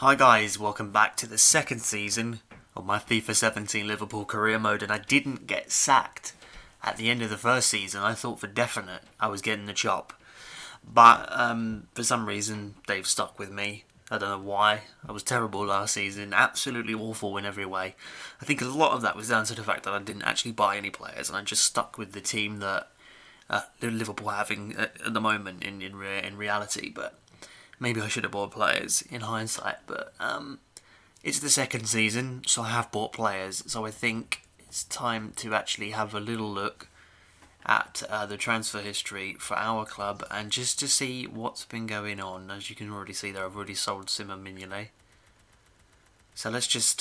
Hi guys, welcome back to the second season of my FIFA 17 Liverpool career mode, and I didn't get sacked at the end of the first season. I thought for definite I was getting the chop, but for some reason they've stuck with me. I don't know why. I was terrible last season, absolutely awful in every way. I think a lot of that was down to the fact that I didn't actually buy any players, and I just stuck with the team that Liverpool are having at the moment in reality, but maybe I should have bought players in hindsight, but it's the second season, so I have bought players. So I think it's time to actually have a little look at the transfer history for our club and just to see what's been going on. As you can already see there, I've already sold Simon Mignolet. So let's just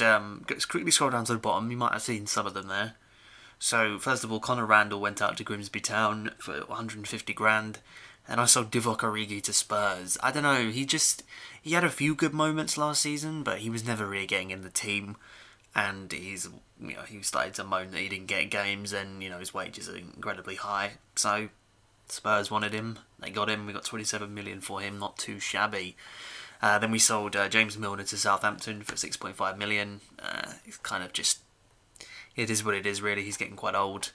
quickly scroll down to the bottom. You might have seen some of them there. So first of all, Conor Randall went out to Grimsby Town for 150 grand. And I sold Divock Origi to Spurs. I don't know, he had a few good moments last season, but he was never really getting in the team. And he started to moan that he didn't get games, and his wages are incredibly high. So Spurs wanted him, they got him. We got 27 million for him, not too shabby. Then we sold James Milner to Southampton for 6.5 million. It's kind of just, it is what it is really. He's getting quite old.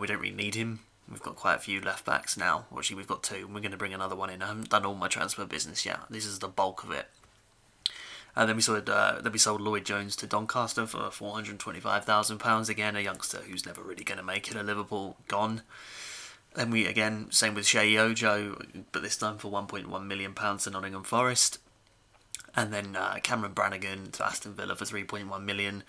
We don't really need him. We've got quite a few left backs now. Actually, we've got two. We're going to bring another one in. I haven't done all my transfer business yet. This is the bulk of it. Then we sold Lloyd Jones to Doncaster for £425,000. Again, a youngster who's never really going to make it at Liverpool. Gone. Then same with Shea Ojo, but this time for £1.1 million to Nottingham Forest. And then Cameron Brannigan to Aston Villa for £3.1 million.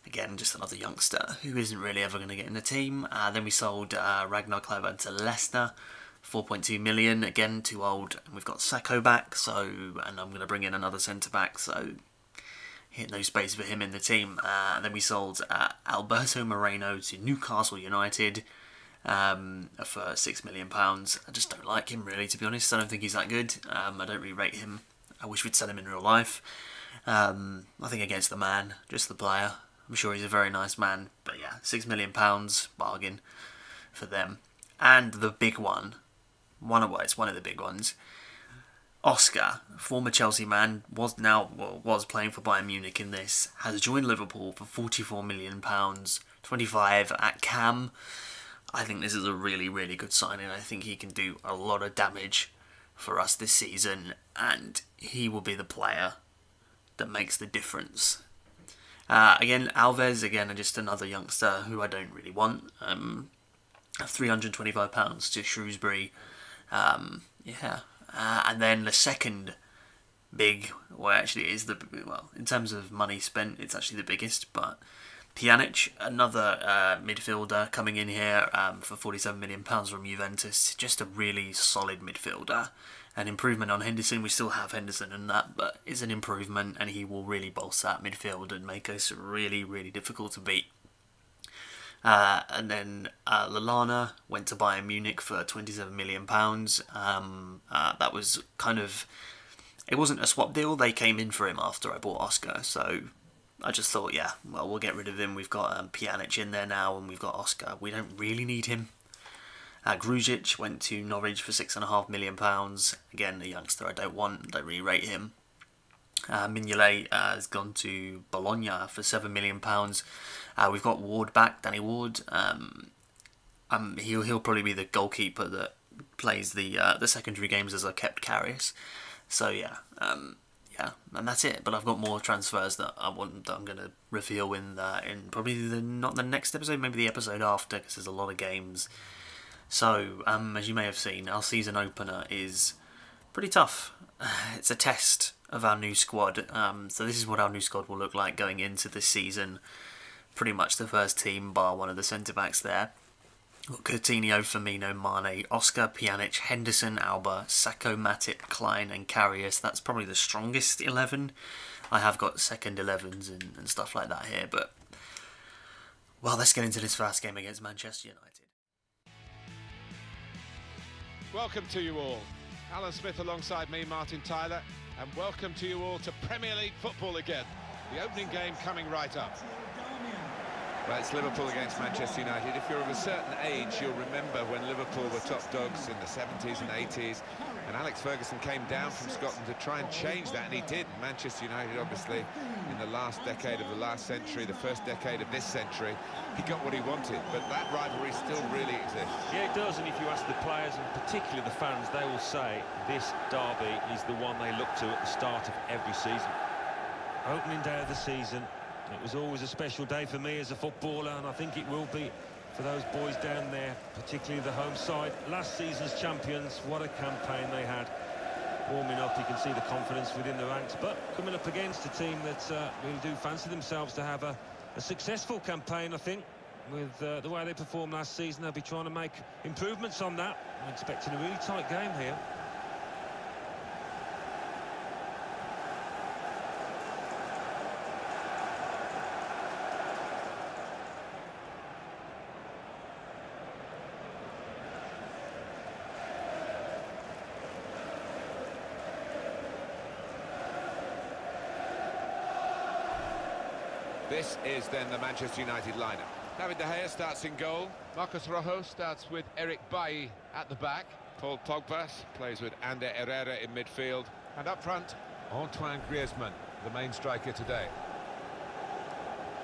Again, just another youngster who isn't really ever going to get in the team. Then we sold Ragnar Klavan to Leicester, 4.2 million. Again, too old. And we've got Sacco back, and I'm going to bring in another centre back, so no space for him in the team. Then we sold Alberto Moreno to Newcastle United for £6 million. I just don't like him really, to be honest. I don't think he's that good. I don't really rate him. I wish we'd sell him in real life. Nothing against the man, just the player. I'm sure he's a very nice man, but yeah, £6 million bargain for them. And the big one, it's one of the big ones. Oscar, former Chelsea man, was playing for Bayern Munich in this, has joined Liverpool for £44 million, 25 at Cam. I think this is a really, really good signing. I think he can do a lot of damage for us this season, and he will be the player that makes the difference. Alves, just another youngster who I don't really want. £325 to Shrewsbury. And then the second big, in terms of money spent, it's actually the biggest, but Pjanic, another midfielder coming in here for £47 million from Juventus. Just a really solid midfielder. An improvement on Henderson. We still have Henderson and that, but it's an improvement, and he will really bolster that midfield and make us really, really difficult to beat. And then Lallana went to Bayern Munich for £27 million. That was it wasn't a swap deal. They came in for him after I bought Oscar, so I just thought, we'll get rid of him. We've got Pjanic in there now, and we've got Oscar. We don't really need him. Grujic went to Norwich for £6.5 million. Again, a youngster I don't really rate him. Mignolet has gone to Bologna for £7 million. We've got Ward back, Danny Ward. He'll probably be the goalkeeper that plays the secondary games as a kept Karius. So and that's it. But I've got more transfers that I'm going to reveal in probably not the next episode, maybe the episode after, because there's a lot of games. So, as you may have seen, our season opener is pretty tough. It's a test of our new squad. So this is what our new squad will look like going into this season. Pretty much the first team, bar one of the centre-backs there. Coutinho, Firmino, Mane, Oscar, Pjanic, Henderson, Alba, Sacco, Matip, Klein and Karius. That's probably the strongest 11. I have got second 11s and stuff like that here, but let's get into this first game against Manchester United. Welcome to you all. Alan Smith alongside me, Martin Tyler, and welcome to you all to Premier League football again. The opening game coming right up. Well, it's Liverpool against Manchester United. If you're of a certain age, you'll remember when Liverpool were top dogs in the 70s and 80s. And Alex Ferguson came down from Scotland to try and change that, and he did. Manchester United, obviously, in the last decade of the last century, the first decade of this century, he got what he wanted, but that rivalry still really exists. Yeah, it does, and if you ask the players, and particularly the fans, they will say this derby is the one they look to at the start of every season. Opening day of the season, it was always a special day for me as a footballer, and I think it will be for those boys down there, particularly the home side. Last season's champions, what a campaign they had. Warming up, you can see the confidence within the ranks, but coming up against a team that really do fancy themselves to have a successful campaign, I think. With the way they performed last season, they'll be trying to make improvements on that. I'm expecting a really tight game here. This is then the Manchester United lineup. David De Gea starts in goal. Marcos Rojo starts with Eric Bailly at the back. Paul Pogba plays with Ander Herrera in midfield. And up front, Antoine Griezmann, the main striker today.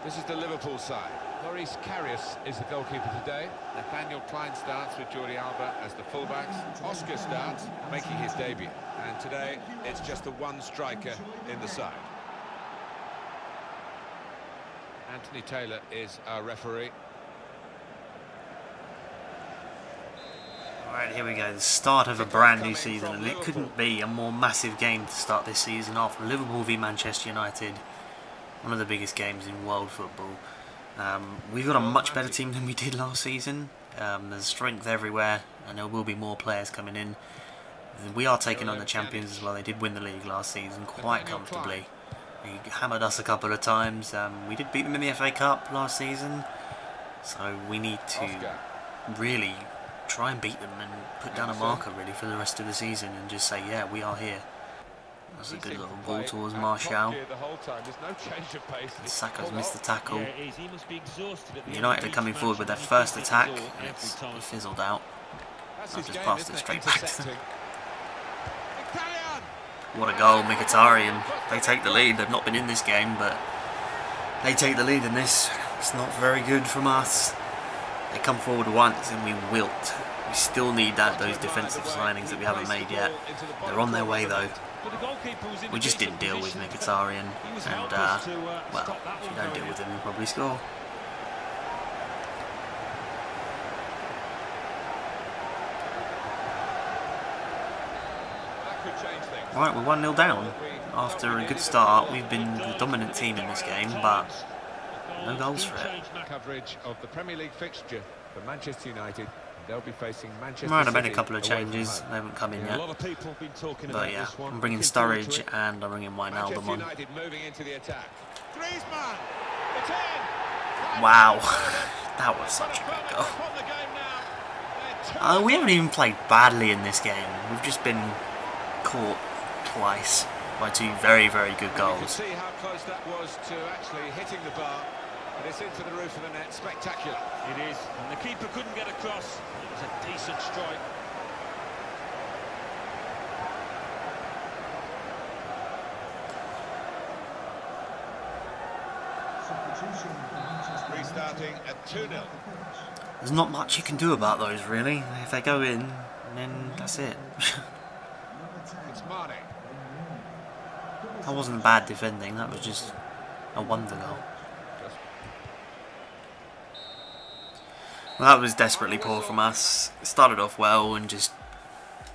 This is the Liverpool side. Maurice Karius is the goalkeeper today. Nathaniel Klein starts with Jordi Alba as the fullbacks. Oscar starts, making his debut. And today, it's just the one striker in the side. Anthony Taylor is our referee. Alright, here we go, the start of a brand new season, and it couldn't be a more massive game to start this season off. Liverpool v Manchester United, one of the biggest games in world football. We've got a much better team than we did last season. There's strength everywhere, and there will be more players coming in. We are taking on the champions as well. They did win the league last season quite comfortably. They hammered us a couple of times. We did beat them in the FA Cup last season, so we need to really try and beat them and put down a marker really for the rest of the season and just say, yeah, we are here. That's a good little ball towards Martial. Saka's missed the tackle. United are coming forward with their first attack, and it fizzled out. I've just passed it straight back to them. What a goal, Mkhitaryan. They take the lead. They've not been in this game, but they take the lead in this. It's not very good from us. They come forward once and we wilt. We still need those defensive signings that we haven't made yet. They're on their way though. We just didn't deal with Mkhitaryan, and well, if you don't deal with him, you probably score. Right, we're 1-0 down. After a good start, we've been the dominant team in this game, but no goals for it. Coverage of the Premier League fixture for Manchester United. They'll be facing Manchester Right, I've made a City couple of changes. They haven't come in yet. But yeah, I'm bringing Sturridge and I'm bringing Wijnaldum on. Wow, that was such a good goal. We haven't even played badly in this game. We've just been caught twice by two very, very good goals. You can see how close that was to actually hitting the bar. But it's into the roof of the net. Spectacular. It is, and the keeper couldn't get across. It was a decent strike. Restarting at 2-0. There's not much you can do about those, really. If they go in, then that's it. It's Mane. That wasn't bad defending, that was just a wonder goal. Well, that was desperately poor from us. It started off well and just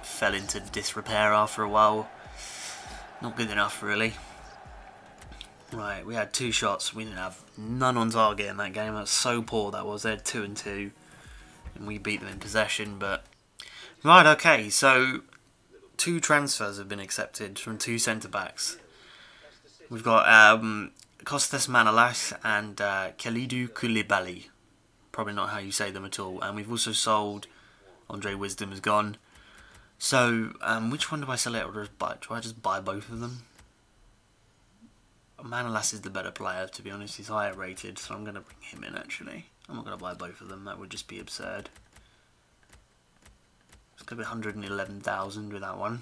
fell into disrepair after a while. Not good enough, really. Right, we had 2 shots. We didn't have none on target in that game. That's so poor that was. They had 2 and 2. And we beat them in possession, but... Right, okay, so 2 transfers have been accepted from 2 centre-backs. We've got Kostas Manolas and Kalidou Koulibaly. Probably not how you say them at all. And we've also sold... Andre Wisdom is gone. So, which one do I select, or do I just buy both of them? Manolas is the better player, to be honest. He's higher rated, so I'm going to bring him in, actually. I'm not going to buy both of them. That would just be absurd. It's going to be 111,000 with that one.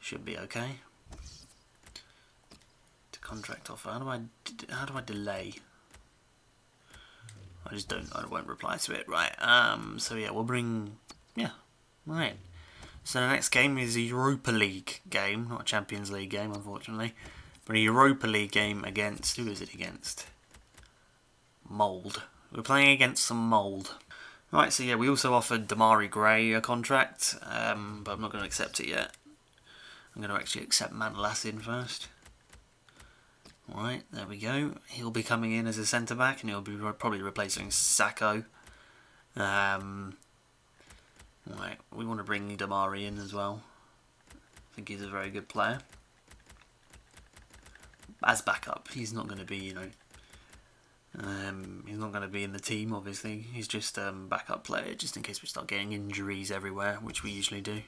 Should be okay. To contract offer. How do I delay? I won't reply to it. Right. So yeah, we'll bring. Yeah. Right. So the next game is a Europa League game, not a Champions League game, unfortunately, but a Europa League game against. Who is it against? Molde. We're playing against some Molde. Right. So yeah, we also offered Damari Gray a contract, but I'm not going to accept it yet. I'm going to actually accept Manalassin first. Right, there we go. He'll be coming in as a centre-back, and he'll be probably replacing Sacco. Right, we want to bring Damari in as well. I think he's a very good player. As backup, he's not going to be, you know... he's not going to be in the team, obviously. He's just a backup player, just in case we start getting injuries everywhere, which we usually do.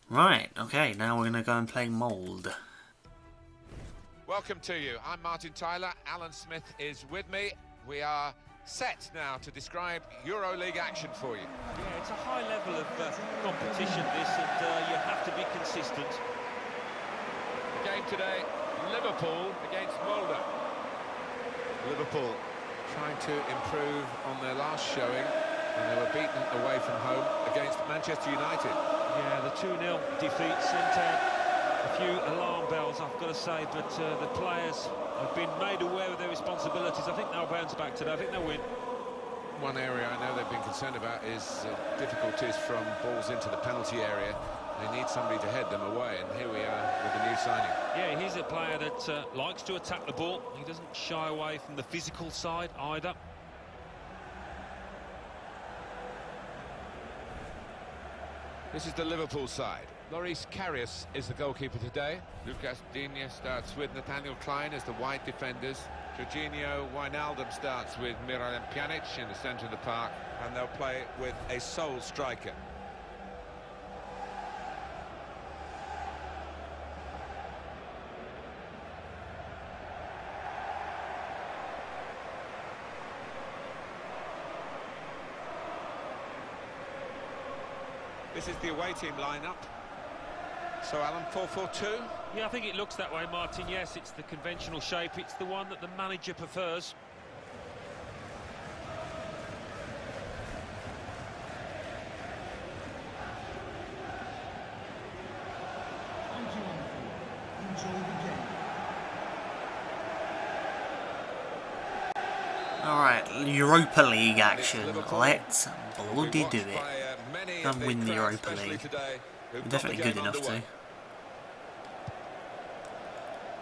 Right, okay, now we're going to go and play Molde. Welcome to you. I'm Martin Tyler. Alan Smith is with me. We are set now to describe EuroLeague action for you. Yeah, it's a high level of competition, this, and you have to be consistent. The game today, Liverpool against Molde. Liverpool trying to improve on their last showing, and they were beaten away from home against Manchester United. Yeah, the 2-0 defeat sent out a few alarm bells, I've got to say, but the players have been made aware of their responsibilities. I think they'll bounce back today. I think they'll win. One area I know they've been concerned about is difficulties from balls into the penalty area. They need somebody to head them away, and here we are with a new signing. Yeah, he's a player that likes to attack the ball. He doesn't shy away from the physical side either. This is the Liverpool side. Loris Karius is the goalkeeper today. Lucas Digne starts with Nathaniel Klein as the wide defenders. Jorginho Wijnaldum starts with Miralem Pjanic in the centre of the park, and they'll play with a sole striker. This is the away team lineup. So, Alan, 4-4-2? Yeah, I think it looks that way, Martin. Yes, it's the conventional shape. It's the one that the manager prefers. Alright, Europa League action. Let's bloody do it. And win the Europa League. We're definitely good enough to.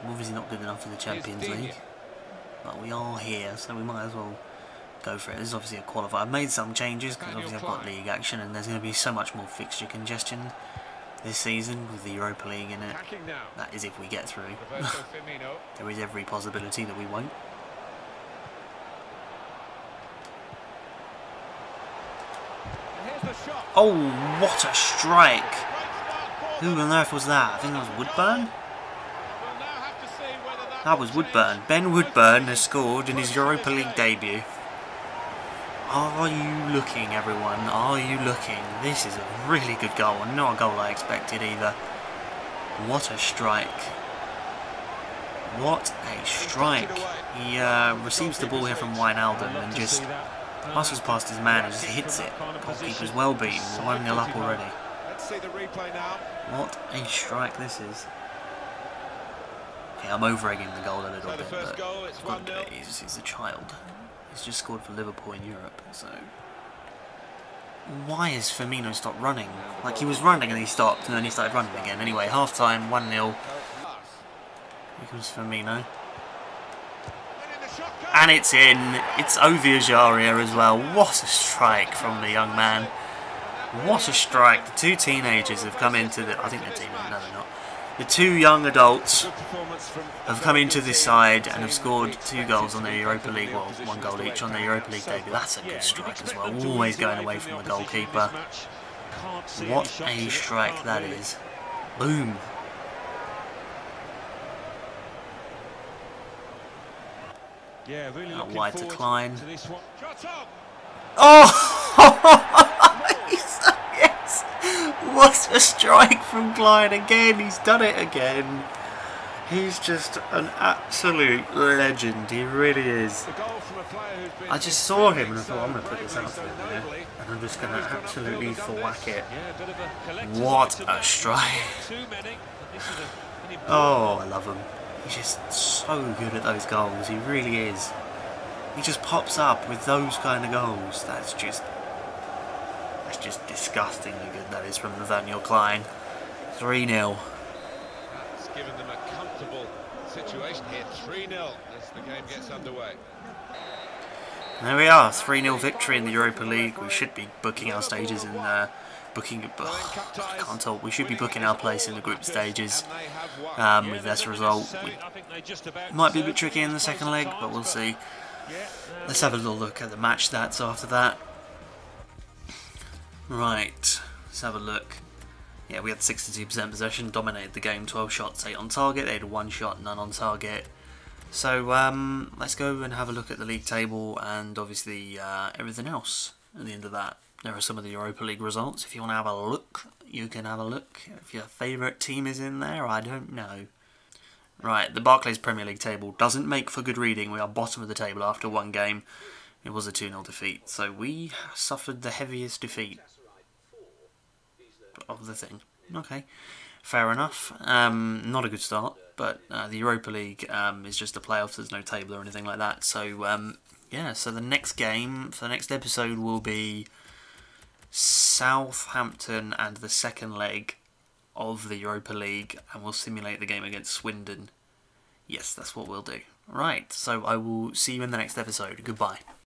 We're obviously not good enough for the Champions League. But we are here, so we might as well go for it. This is obviously a qualifier. I've made some changes, because obviously I've got league action, and there's going to be so much more fixture congestion this season with the Europa League in it. That is if we get through. There is every possibility that we won't. Oh, what a strike! Who on earth was that? I think that was Woodburn? That was Woodburn. Ben Woodburn has scored in his Europa League debut. Are you looking, everyone? Are you looking? This is a really good goal, and not a goal I expected either. What a strike. What a strike. He receives the ball here from Wijnaldum and just passes past his man and just hits it. Goalkeeper's well beaten. We're 1-0 up already. Let's see the replay now. What a strike this is. Okay, I'm over-egging the goal a little bit, but I've got to do it. He's a child. He's just scored for Liverpool in Europe, so... Why has Firmino stopped running? Like, he was running and he stopped, and then he started running again. Anyway, half-time, 1-0. Here comes Firmino. And it's in. It's Oviajaria as well. What a strike from the young man. What a strike. The two teenagers have come into the... I think they're teenagers. No, they're not. The two young adults have come into this side and have scored 2 goals on their Europa League, well, 1 goal each on their Europa League debut. That's a good strike as well. Always going away from the goalkeeper. What a strike that is. Boom. Yeah, really looking wide to Klein. to this one. Oh! What a strike from Clyde again. He's done it again. He's just an absolute legend. He really is. I just saw him and I thought, I'm going to put this out for him here. And I'm just going to absolutely thwack it. What a strike. Oh, I love him. He's just so good at those goals. He really is. He just pops up with those kind of goals. That's just disgustingly good, that is, from Nathaniel Klein. 3-0. That's given them a comfortable situation here. 3-0 as the game gets underway. There we are, 3-0 victory in the Europa League. We should be booking our stages in I can't tell. We should be booking our place in the group stages with this result. We might be a bit tricky in the second leg, but we'll see. Let's have a little look at the match stats after that. Right, let's have a look. Yeah, we had 62% possession, dominated the game, 12 shots, 8 on target. They had 1 shot, none on target. So let's go and have a look at the league table and obviously everything else at the end of that. There are some of the Europa League results. If you want to have a look, you can have a look. If your favourite team is in there, I don't know. Right, the Barclays Premier League table doesn't make for good reading. We are bottom of the table after 1 game. It was a 2-0 defeat. So we suffered the heaviest defeat of the thing. Okay, fair enough. Not a good start, but the Europa League is just a playoff. There's no table or anything like that. So yeah, so the next game for the next episode will be Southampton and the second leg of the Europa League, and we'll simulate the game against Swindon. Yes, that's what we'll do. Right, so I will see you in the next episode. Goodbye.